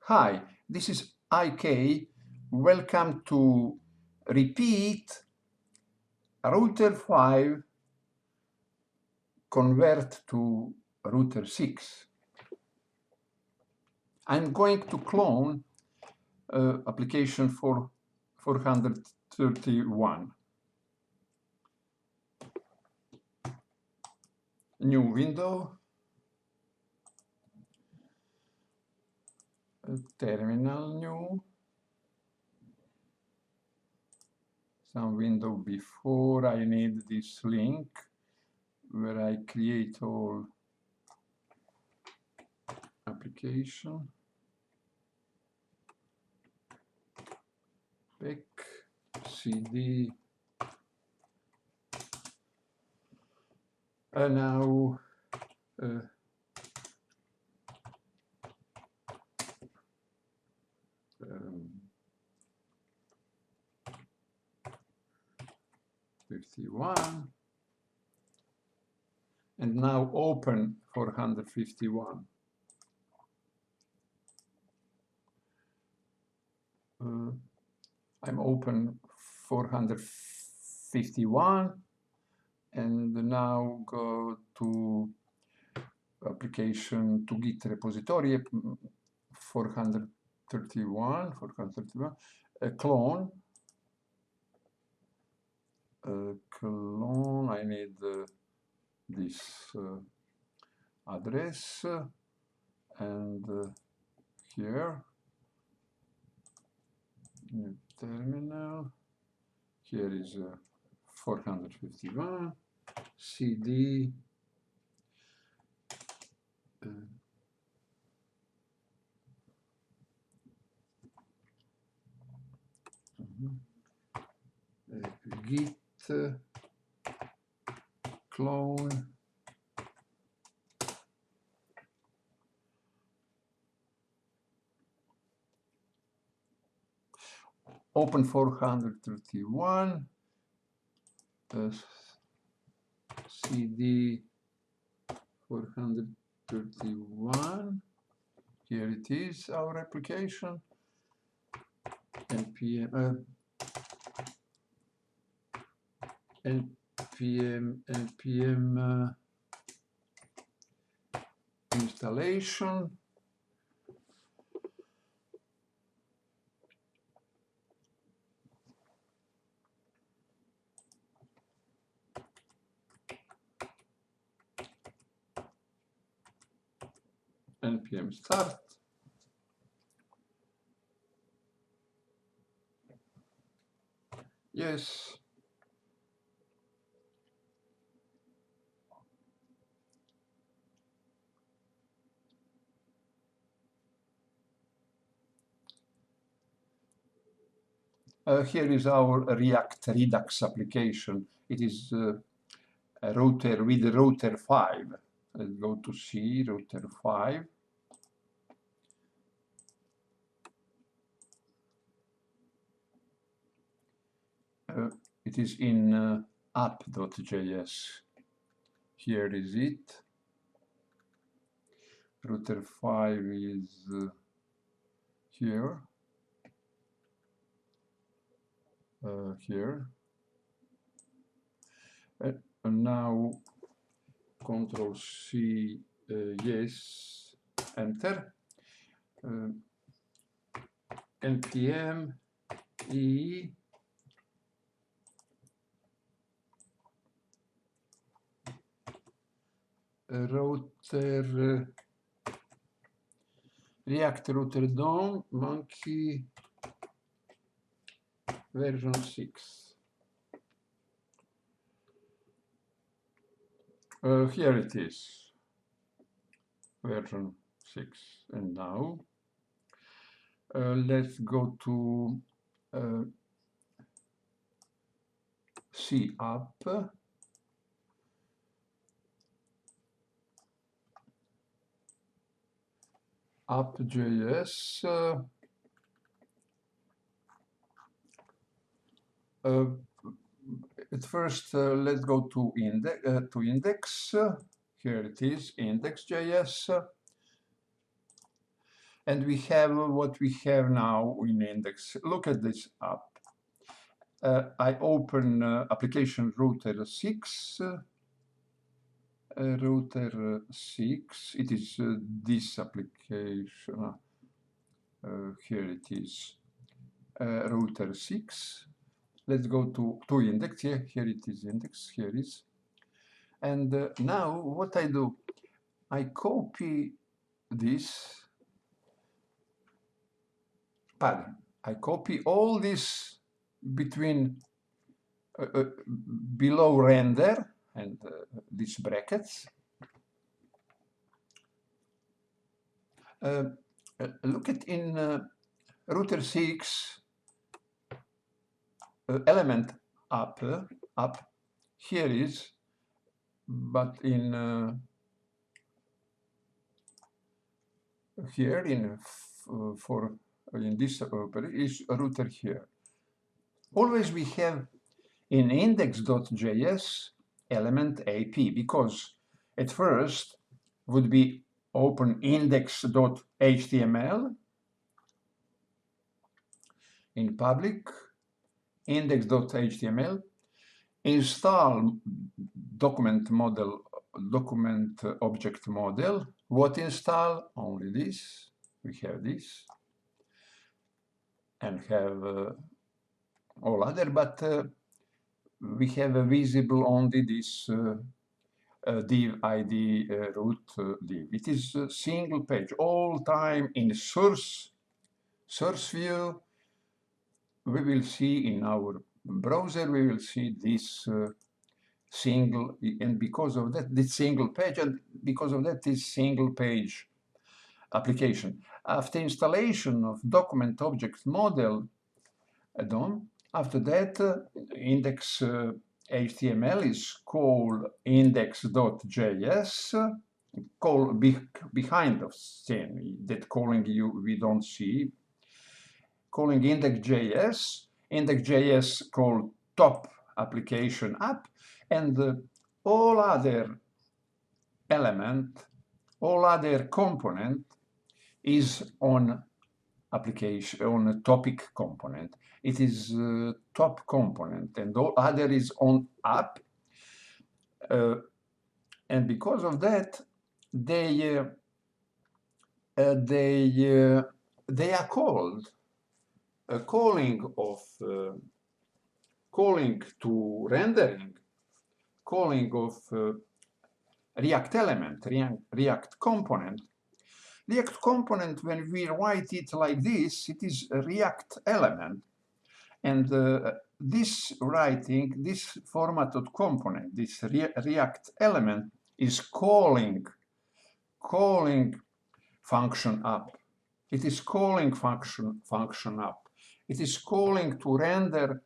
Hi, this is IK. Welcome to repeat router 5 convert to router 6. I'm going to clone application for 431. New window, terminal new, some window before. I need this link where I create all application. Back, CD, and now 51, and now open 451. I'm open 451, and now go to application to Git repository 431, clone. Clone, I need this address and here, new terminal, here is 451, CD, Git clone, open 431, CD 431, here it is, our application, npm installation. npm start. Yes. Here is our React Redux application. It is a router with router 5. Let's go to C, router 5. It is in app.js. Here is it. Router 5 is here. Here. And now Control C, yes, enter. npm e router React router DOM monkey version 6. Here it is, version 6. And now let's go to C app. App.js. At first, let's go to index. Here it is, index.js. And we have what we have now in index. Look at this app. I open application router 6. Router 6. It is this application. Here it is. Router 6. Let's go to index. Here it is index. Here is. And now what I do, I copy this. Pardon. I copy all this between below render and these brackets. Look at in router 6 element up. Here is, but in here in in this is router here. Always we have in index.js element AP, because at first would be open index.html in public, index.html, install document object model. What install? Only this. We have this and have all other, but we have visible only this div id root div. It is a single page all time in source view. We will see in our browser, we will see this single, and because of that, this single page, and because of that, this single page application. After installation of document object model done, after that, index HTML is called index.js, call behind the scene, that calling we don't see. Calling index.js, index.js called top application app, and all other element, all other component is on application, on a topic component. It is top component, and all other is on app. And because of that, they are called calling to rendering, calling of React element, React component. React component, when we write it like this, it is a React element. And this writing, this format of component, this React element is calling function app. It is calling function app. It is calling to render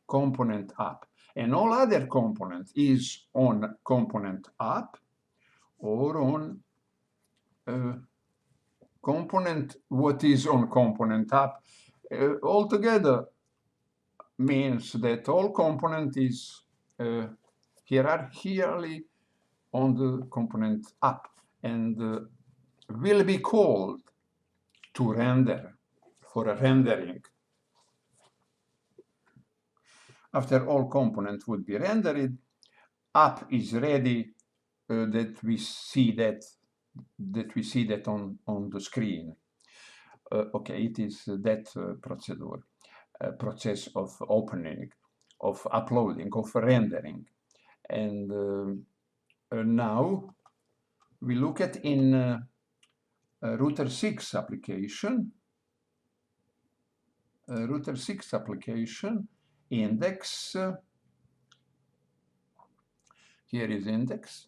component app. And all other component is on component app or on component what is on component app. Altogether means that all component is hierarchically on the component app and will be called to render, for a rendering. After all components would be rendered, app is ready, that we see that on the screen. Okay, it is that process of opening, of uploading, of rendering. And now we look at in router 6 application. Router 6 application, index. Here is index.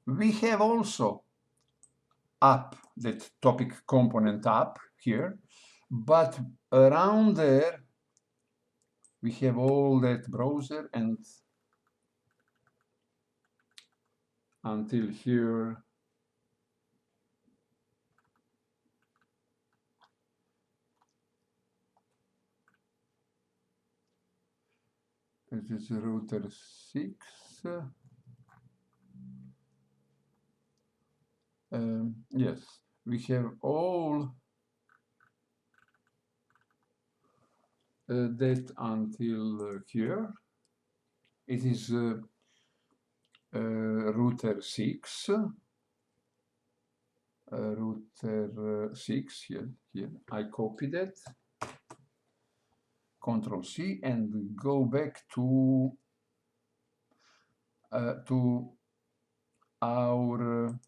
We have also app, that topic component app here, but around there we have all that browser, and until here this is router 6. Yes, we have all that until here. It is router 6. Router 6 here. I copy that. Control C and go back to our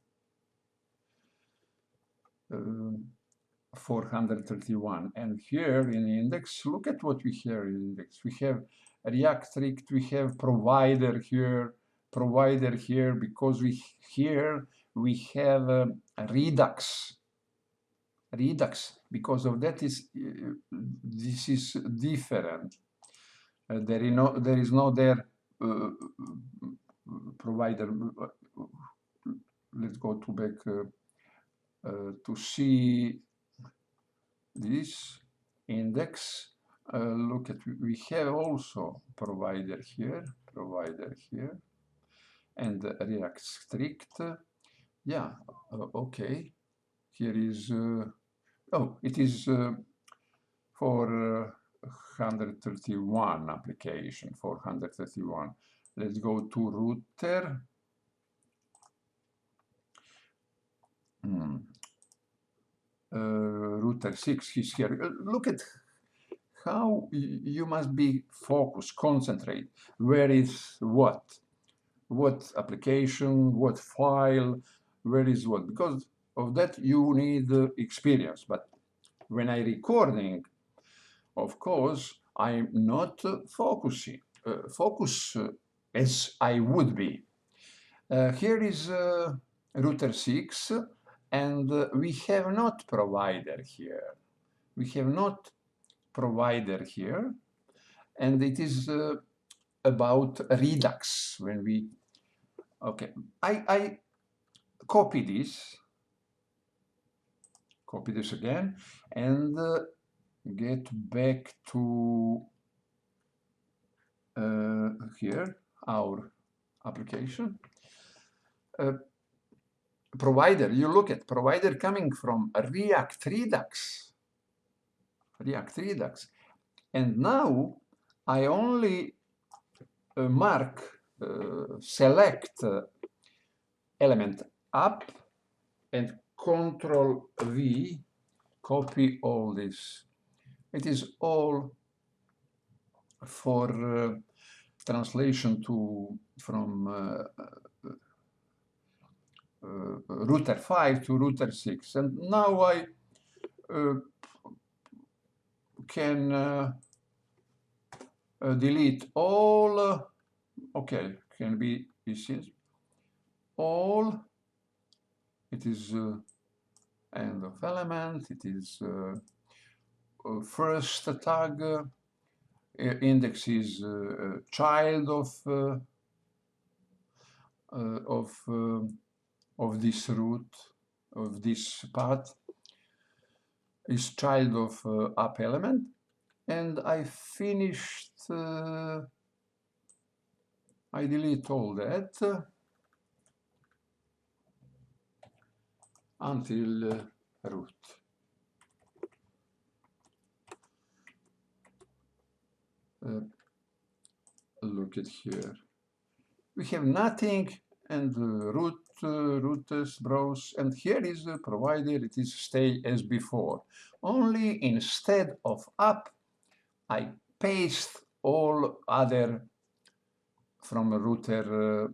431. And here in the index, look at what we have in the index. We have React, we have provider here, because here we have a Redux. Because of that this is different. There is no provider. Let's go to back to see this index. Look at, we have also provider here, and React strict. Yeah, okay. Here is it is for 131 application, 431. Let's go to router. Router 6 is here. Look at how you must be focused, concentrate. Where is what application, what file, where is what? Because of that you need experience. But when I recording, of course, I'm not focus as I would be. Here is router 6, and we have not provider here. And it is about Redux. When we, okay, I copy this again, and get back to here, our application. Provider, you look at provider coming from React Redux. And now I only select element up and Control V, copy all this. It is all for translation from router 5 to router 6. And now I can delete all, okay, can be, this is all, it is end of element, it is first tag, index is child of this root, of this path, is child of up element, and I finished, I delete all that until root. Look at here. We have nothing, and rooters, browse, and here is the provider, it is stay as before. Only instead of up, I paste all other from a router,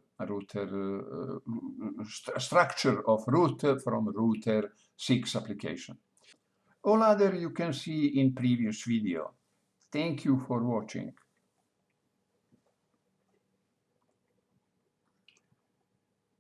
structure of root from router 6 application. All other you can see in previous video. Thank you for watching.